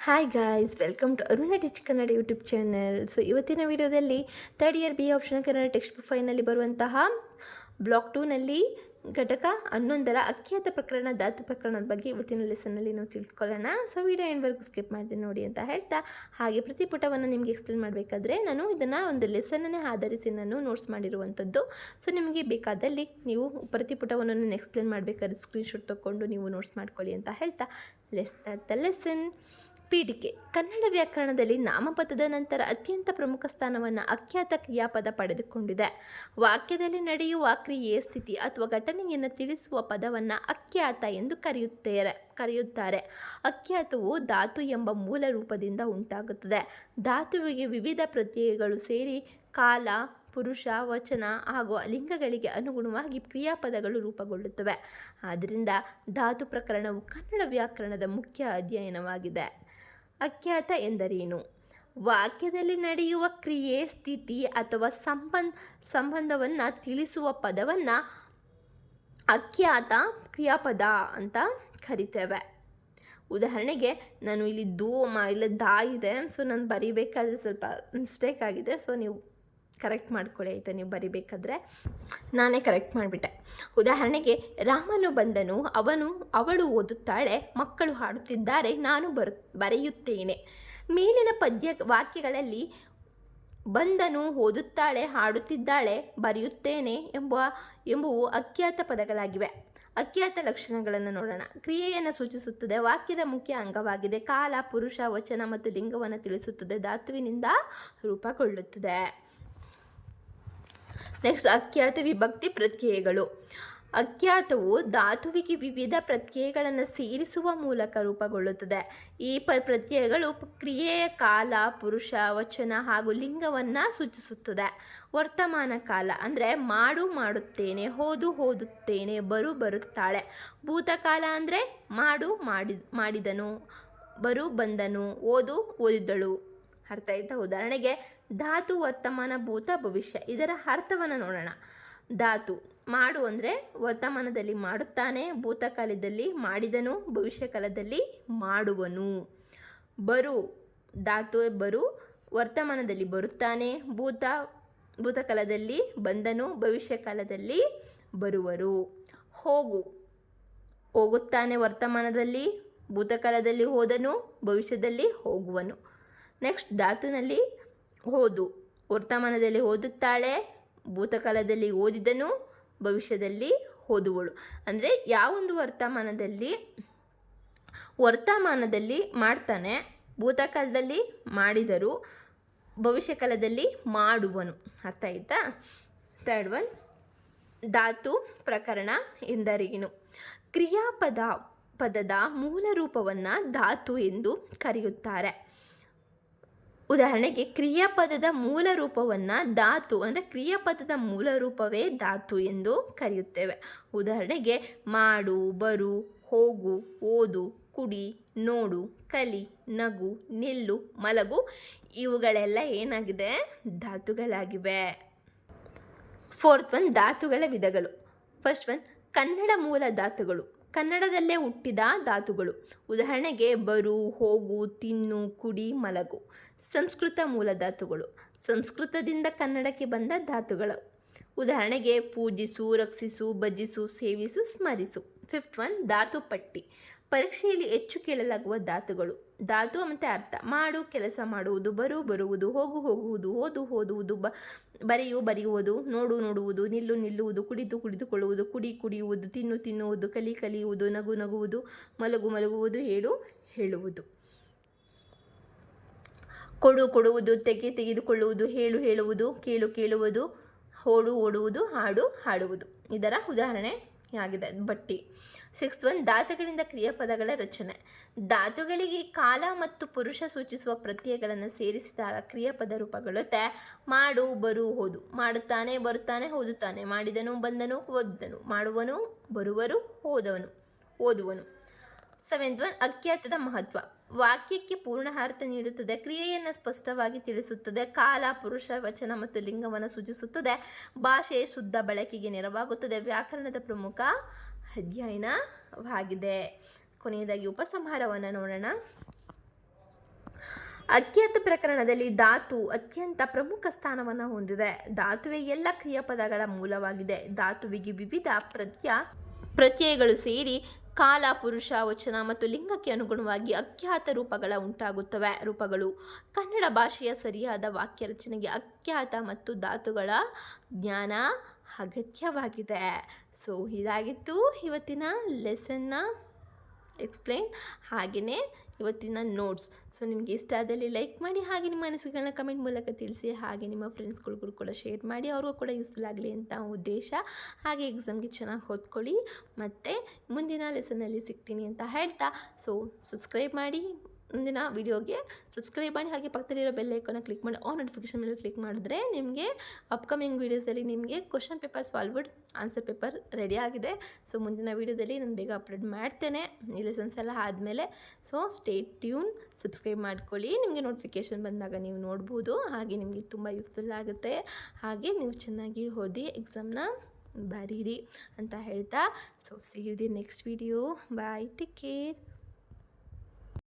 Hi guys, welcome to Aruna teach Kannada YouTube channel. So ಇವತ್ತಿನ ವಿಡಿಯೋದಲ್ಲಿ third year B option Kannada textbook ಫೈನಲ್ಲಿ ಬರುವಂತಹ block 2ನಲ್ಲಿ ಘಟಕ 11ರ ಅಖ್ಯಾತ ಪ್ರಕರಣ ಧಾತು ಪ್ರಕರಣದ ಬಗ್ಗೆ ಇವತ್ತಿನ ಲೆಸನ್ನಲ್ಲಿ ನಾವು ತಿಳ್ಕೊಳ್ಳೋಣ. ಸೊ ವಿಡಿಯೋ ಎಂಡ್ವರೆಗೂ ಸ್ಕಿಪ್ ಮಾಡಿದೆ ನೋಡಿ ಅಂತ ಹೇಳ್ತಾ, ಹಾಗೆ ಪ್ರತಿ ಪುಟವನ್ನು ನಿಮಗೆ ಎಕ್ಸ್ಪ್ಲೇನ್ ಮಾಡಬೇಕಾದ್ರೆ ನಾನು ಇದನ್ನು ಒಂದು ಲೆಸನ್ನೇ ಆಧರಿಸಿ ನಾನು ನೋಟ್ಸ್ ಮಾಡಿರುವಂಥದ್ದು. ಸೊ ನಿಮಗೆ ಬೇಕಾದಲ್ಲಿ ನೀವು ಪ್ರತಿ ಪುಟವನ್ನು ನಾನು ಎಕ್ಸ್ಪ್ಲೇನ್ ಮಾಡಬೇಕಾದ್ರೆ ಸ್ಕ್ರೀನ್ಶಾಟ್ ತೊಗೊಂಡು ನೀವು ನೋಟ್ಸ್ ಮಾಡ್ಕೊಳ್ಳಿ ಅಂತ ಹೇಳ್ತಾ, ಲೆಸ್ ಸ್ಟಾರ್ಟ್ ದ ಲೆಸನ್. ಪೀಠಿಕೆ. ಕನ್ನಡ ವ್ಯಾಕರಣದಲ್ಲಿ ನಾಮಪದದ ನಂತರ ಅತ್ಯಂತ ಪ್ರಮುಖ ಸ್ಥಾನವನ್ನು ಅಖ್ಯಾತ ಕ್ರಿಯಾಪದ ಪಡೆದುಕೊಂಡಿದೆ. ವಾಕ್ಯದಲ್ಲಿ ನಡೆಯುವ ಕ್ರಿಯೆ, ಸ್ಥಿತಿ ಅಥವಾ ಘಟನೆಯನ್ನು ತಿಳಿಸುವ ಪದವನ್ನು ಅಖ್ಯಾತ ಎಂದು ಕರೆಯುತ್ತಾರೆ. ಅಖ್ಯಾತವು ಧಾತು ಎಂಬ ಮೂಲ ರೂಪದಿಂದ ಉಂಟಾಗುತ್ತದೆ. ಧಾತುವಿಗೆ ವಿವಿಧ ಪ್ರತ್ಯಯಗಳು ಸೇರಿ ಕಾಲ, ಪುರುಷ, ವಚನ ಹಾಗೂ ಲಿಂಗಗಳಿಗೆ ಅನುಗುಣವಾಗಿ ಕ್ರಿಯಾಪದಗಳು ರೂಪುಗೊಳ್ಳುತ್ತವೆ. ಆದ್ದರಿಂದ ಧಾತು ಪ್ರಕರಣವು ಕನ್ನಡ ವ್ಯಾಕರಣದ ಮುಖ್ಯ ಅಧ್ಯಯನವಾಗಿದೆ. ಅಖ್ಯಾತ ಎಂದರೇನು? ವಾಕ್ಯದಲ್ಲಿ ನಡೆಯುವ ಕ್ರಿಯೆ, ಸ್ಥಿತಿ ಅಥವಾ ಸಂಬಂಧವನ್ನು ತಿಳಿಸುವ ಪದವನ್ನು ಅಖ್ಯಾತ ಕ್ರಿಯಾಪದ ಅಂತ ಕರಿತೇವೆ. ಉದಾಹರಣೆಗೆ ನಾನು ಇಲ್ಲಿ ಇಲ್ಲ ದಾ ಇದೆ, ಸೊ ನಾನು ಬರಿಬೇಕಾದ್ರೆ ಸ್ವಲ್ಪ ಮಿಸ್ಟೇಕ್ ಆಗಿದೆ. ಸೊ ನೀವು ಕರೆಕ್ಟ್ ಮಾಡ್ಕೊಳ್ಳಿ ಆಯಿತಾ. ನೀವು ಬರಿಬೇಕಾದ್ರೆ ನಾನೇ ಕರೆಕ್ಟ್ ಮಾಡಿಬಿಟ್ಟೆ. ಉದಾಹರಣೆಗೆ, ರಾಮನು ಬಂದನು, ಅವಳು ಓದುತ್ತಾಳೆ, ಮಕ್ಕಳು ಹಾಡುತ್ತಿದ್ದಾರೆ, ನಾನು ಬರೆಯುತ್ತೇನೆ. ಮೇಲಿನ ವಾಕ್ಯಗಳಲ್ಲಿ ಬಂದನು, ಓದುತ್ತಾಳೆ, ಹಾಡುತ್ತಿದ್ದಾಳೆ, ಬರೆಯುತ್ತೇನೆ ಎಂಬುವು ಅಖ್ಯಾತ ಪದಗಳಾಗಿವೆ. ಅಖ್ಯಾತ ಲಕ್ಷಣಗಳನ್ನು ನೋಡೋಣ. ಕ್ರಿಯೆಯನ್ನು ಸೂಚಿಸುತ್ತದೆ, ವಾಕ್ಯದ ಮುಖ್ಯ ಅಂಗವಾಗಿದೆ, ಕಾಲ, ಪುರುಷ, ವಚನ ಮತ್ತು ಲಿಂಗವನ್ನು ತಿಳಿಸುತ್ತದೆ, ಧಾತುವಿನಿಂದ ರೂಪುಗೊಳ್ಳುತ್ತದೆ. ನೆಕ್ಸ್ಟ್, ಅಖ್ಯಾತ ವಿಭಕ್ತಿ ಪ್ರತ್ಯಯಗಳು. ಅಖ್ಯಾತವು ಧಾತುವಿಗೆ ವಿವಿಧ ಪ್ರತ್ಯಯಗಳನ್ನು ಸೇರಿಸುವ ಮೂಲಕ ರೂಪುಗೊಳ್ಳುತ್ತದೆ. ಈ ಪ್ರತ್ಯಯಗಳು ಕ್ರಿಯೆಯ ಕಾಲ, ಪುರುಷ, ವಚನ ಹಾಗೂ ಲಿಂಗವನ್ನು ಸೂಚಿಸುತ್ತದೆ. ವರ್ತಮಾನ ಕಾಲ ಅಂದರೆ ಮಾಡು, ಮಾಡುತ್ತೇನೆ, ಓದುತ್ತೇನೆ, ಬರುತ್ತಾಳೆ. ಭೂತಕಾಲ ಅಂದರೆ ಮಾಡು, ಮಾಡಿದನು, ಬಂದನು, ಓದಿದಳು. ಅರ್ಥ ಆಯ್ತಾ? ಉದಾಹರಣೆಗೆ, ಧಾತು ವರ್ತಮಾನ, ಭೂತ, ಭವಿಷ್ಯ. ಇದರ ಅರ್ಥವನ್ನು ನೋಡೋಣ. ಧಾತು ಮಾಡು ಅಂದರೆ ವರ್ತಮಾನದಲ್ಲಿ ಮಾಡುತ್ತಾನೆ, ಭೂತಕಾಲದಲ್ಲಿ ಮಾಡಿದನು, ಭವಿಷ್ಯಕಾಲದಲ್ಲಿ ಮಾಡುವನು. ಧಾತು ಬರು ವರ್ತಮಾನದಲ್ಲಿ ಬರುತ್ತಾನೆ, ಭೂತಕಾಲದಲ್ಲಿ ಬಂದನು, ಭವಿಷ್ಯಕಾಲದಲ್ಲಿ ಬರುವರು. ಹೋಗುತ್ತಾನೆ ವರ್ತಮಾನದಲ್ಲಿ, ಭೂತಕಾಲದಲ್ಲಿ ಹೋದನು, ಭವಿಷ್ಯದಲ್ಲಿ ಹೋಗುವನು. ನೆಕ್ಸ್ಟ್, ಧಾತುನಲ್ಲಿ ವರ್ತಮಾನದಲ್ಲಿ ಓದುತ್ತಾಳೆ, ಭೂತಕಾಲದಲ್ಲಿ ಓದಿದನು, ಭವಿಷ್ಯದಲ್ಲಿ ಓದುವಳು. ಅಂದರೆ ಯಾವೊಂದು ವರ್ತಮಾನದಲ್ಲಿ ಮಾಡ್ತಾನೆ, ಭೂತಕಾಲದಲ್ಲಿ ಮಾಡಿದರು, ಭವಿಷ್ಯಕಾಲದಲ್ಲಿ ಮಾಡುವನು. ಅರ್ಥ ಆಯ್ತಾ? ಥರ್ಡ್ ಒನ್, ಧಾತು ಪ್ರಕರಣ ಎಂದರೇನು? ಪದದ ಮೂಲ ರೂಪವನ್ನು ಧಾತು ಎಂದು ಕರೆಯುತ್ತಾರೆ. ಉದಾಹರಣೆಗೆ, ಕ್ರಿಯಾಪದದ ಮೂಲ ರೂಪವನ್ನು ಧಾತು ಅಂದರೆ ಕ್ರಿಯಾಪದದ ಮೂಲ ರೂಪವೇ ಧಾತು ಎಂದು ಕರೆಯುತ್ತೇವೆ. ಉದಾಹರಣೆಗೆ, ಮಾಡು, ಬರು, ಹೋಗು, ಓದು, ಕುಡಿ, ನೋಡು, ಕಲಿ, ನಗು, ನಿಲ್ಲು, ಮಲಗು ಇವುಗಳೆಲ್ಲ ಏನಾಗಿದೆ? ಧಾತುಗಳಾಗಿವೆ. ಫೋರ್ತ್ ಒನ್, ಧಾತುಗಳ ವಿಧಗಳು. ಫಸ್ಟ್ ಒನ್, ಕನ್ನಡ ಮೂಲ ಧಾತುಗಳು. ಕನ್ನಡದಲ್ಲೇ ಹುಟ್ಟಿದ ಧಾತುಗಳು. ಉದಾಹರಣೆಗೆ, ಬರು, ಹೋಗು, ತಿನ್ನು, ಕುಡಿ, ಮಲಗು. ಸಂಸ್ಕೃತ ಮೂಲ ಧಾತುಗಳು. ಸಂಸ್ಕೃತದಿಂದ ಕನ್ನಡಕ್ಕೆ ಬಂದ ಧಾತುಗಳು. ಉದಾಹರಣೆಗೆ, ಪೂಜಿಸು, ರಕ್ಷಿಸು, ಭಜಿಸು, ಸೇವಿಸು, ಸ್ಮರಿಸು. ಫಿಫ್ತ್ ಒನ್, ಧಾತು ಪಟ್ಟಿ. ಪರೀಕ್ಷೆಯಲ್ಲಿ ಹೆಚ್ಚು ಕೇಳಲಾಗುವ ಧಾತುಗಳು. ಧಾತು ಮತ್ತು ಅರ್ಥ. ಮಾಡು, ಕೆಲಸ ಮಾಡುವುದು, ಬರುವುದು, ಹೋಗುವುದು, ಓದುವುದು, ಬರೆಯುವುದು, ನೋಡುವುದು, ನಿಲ್ಲುವುದು, ಕುಳಿತುಕೊಳ್ಳುವುದು, ಕುಡಿಯುವುದು, ತಿನ್ನುವುದು, ಕಲಿಯುವುದು, ನಗುವುದು, ಮಲಗುವುದು, ಹೇಳುವುದು. ಕೊಡುವುದು, ತೆಗೆದುಕೊಳ್ಳುವುದು, ಹೇಳುವುದು, ಕೇಳುವುದು, ಓಡುವುದು, ಹಾಡುವುದು. ಇದರ ಉದಾಹರಣೆ ಆಗಿದೆ ಬಟ್ಟಿ. ಸಿಕ್ಸ್ತ್ ಒನ್, ಧಾತುಗಳಿಂದ ಕ್ರಿಯಾಪದಗಳ ರಚನೆ. ಧಾತುಗಳಿಗೆ ಕಾಲ ಮತ್ತು ಪುರುಷ ಸೂಚಿಸುವ ಪ್ರತ್ಯಯಗಳನ್ನು ಸೇರಿಸಿದಾಗ ಕ್ರಿಯಾಪದ ರೂಪುಗೊಳ್ಳುತ್ತೆ. ಮಾಡು, ಬರು, ಓದು. ಮಾಡುತ್ತಾನೆ, ಬರುತ್ತಾನೆ, ಓದುತ್ತಾನೆ. ಮಾಡಿದನು, ಬಂದನು, ಓದಿದನು. ಮಾಡುವನು, ಬರುವರು, ಓದುವನು. ಸೆವೆಂತ್ ಒನ್, ಅಖ್ಯಾತದ ಮಹತ್ವ. ವಾಕ್ಯಕ್ಕೆ ಪೂರ್ಣ ಅರ್ಥ ನೀಡುತ್ತದೆ, ಕ್ರಿಯೆಯನ್ನು ಸ್ಪಷ್ಟವಾಗಿ ತಿಳಿಸುತ್ತದೆ, ಕಾಲ, ಪುರುಷ, ವಚನ ಮತ್ತು ಲಿಂಗವನ್ನು ಸೂಚಿಸುತ್ತದೆ, ಭಾಷೆ ಶುದ್ಧ ಬಳಕೆಗೆ ನೆರವಾಗುತ್ತದೆ, ವ್ಯಾಕರಣದ ಪ್ರಮುಖ ಅಧ್ಯಯನವಾಗಿದೆ. ಕೊನೆಯದಾಗಿ ಉಪಸಂಹಾರವನ್ನು ನೋಡೋಣ. ಅಖ್ಯಾತ ಪ್ರಕರಣದಲ್ಲಿ ಧಾತು ಅತ್ಯಂತ ಪ್ರಮುಖ ಸ್ಥಾನವನ್ನು ಹೊಂದಿದೆ. ಧಾತುವೆ ಎಲ್ಲ ಕ್ರಿಯಾಪದಗಳ ಮೂಲವಾಗಿದೆ. ಧಾತುವಿಗೆ ವಿವಿಧ ಪ್ರತ್ಯಯಗಳು ಸೇರಿ ಕಾಲ, ಪುರುಷ, ವಚನ ಮತ್ತು ಲಿಂಗಕ್ಕೆ ಅನುಗುಣವಾಗಿ ಅಖ್ಯಾತ ರೂಪಗಳು. ಕನ್ನಡ ಭಾಷೆಯ ಸರಿಯಾದ ವಾಕ್ಯ ರಚನೆಗೆ ಅಖ್ಯಾತ ಮತ್ತು ಧಾತುಗಳ ಜ್ಞಾನ ಅಗತ್ಯವಾಗಿದೆ. ಸೊ ಇದಾಗಿತ್ತು ಇವತ್ತಿನ ಲೆಸನ್ನ ಎಕ್ಸ್ಪ್ಲೈನ್, ಹಾಗೆಯೇ ಇವತ್ತಿನ ನೋಟ್ಸ್. ಸೊ ನಿಮಗೆ ಇಷ್ಟ ಆದಲ್ಲಿ ಲೈಕ್ ಮಾಡಿ, ಹಾಗೆ ನಿಮ್ಮ ಅನಿಸಿಕೆಗಳನ್ನ ಕಮೆಂಟ್ ಮೂಲಕ ತಿಳಿಸಿ, ಹಾಗೆ ನಿಮ್ಮ ಫ್ರೆಂಡ್ಸ್ಗಳಿಗೂ ಕೂಡ ಶೇರ್ ಮಾಡಿ, ಅವ್ರಿಗೂ ಕೂಡ ಯೂಸ್ಫುಲ್ ಆಗಲಿ ಅಂತ ಉದ್ದೇಶ. ಹಾಗೆ ಎಕ್ಸಾಮ್ಗೆ ಚೆನ್ನಾಗಿ ಓದ್ಕೊಳ್ಳಿ, ಮತ್ತು ಮುಂದಿನ ಲೆಸನ್ನಲ್ಲಿ ಸಿಗ್ತೀನಿ ಅಂತ ಹೇಳ್ತಾ, ಸೊ ಸಬ್ಸ್ಕ್ರೈಬ್ ಮಾಡಿ, ಮುಂದಿನ ವಿಡಿಯೋಗೆ ಸಬ್ಸ್ಕ್ರೈಬ್ ಮಾಡಿ, ಹಾಗೆ ಪಕ್ಕದಲ್ಲಿರೋ ಬೆಲ್ ಐಕಾನ್ನ ಕ್ಲಿಕ್ ಮಾಡಿ ಆಲ್ ನೋಟಿಫಿಕೇಷನ್ ಮೇಲೆ ಕ್ಲಿಕ್ ಮಾಡಿದ್ರೆ ನಿಮಗೆ ಅಪ್ಕಮಿಂಗ್ ವೀಡಿಯೋಸಲ್ಲಿ ನಿಮಗೆ question paper solved answer paper ready ಆಗಿದೆ. ಸೊ ಮುಂದಿನ ವೀಡಿಯೋದಲ್ಲಿ ನಾನು ಬೇಗ ಅಪ್ಲೋಡ್ ಮಾಡ್ತೇನೆ ಈ ಲೆಸನ್ಸ್ ಎಲ್ಲ ಆದಮೇಲೆ. ಸೊ ಸ್ಟೇ ಟ್ಯೂನ್, ಸಬ್ಸ್ಕ್ರೈಬ್ ಮಾಡ್ಕೊಳ್ಳಿ, ನಿಮಗೆ ನೋಟಿಫಿಕೇಷನ್ ಬಂದಾಗ ನೀವು ನೋಡ್ಬೋದು. ಹಾಗೆ ನಿಮಗೆ ತುಂಬ ಯೂಸ್ಫುಲ್ ಆಗುತ್ತೆ. ಹಾಗೆ ನೀವು ಚೆನ್ನಾಗಿ ಓದಿ ಎಕ್ಸಾಮ್ನ ಬರೀರಿ ಅಂತ ಹೇಳ್ತಾ, so see you the next video. Bye, take care.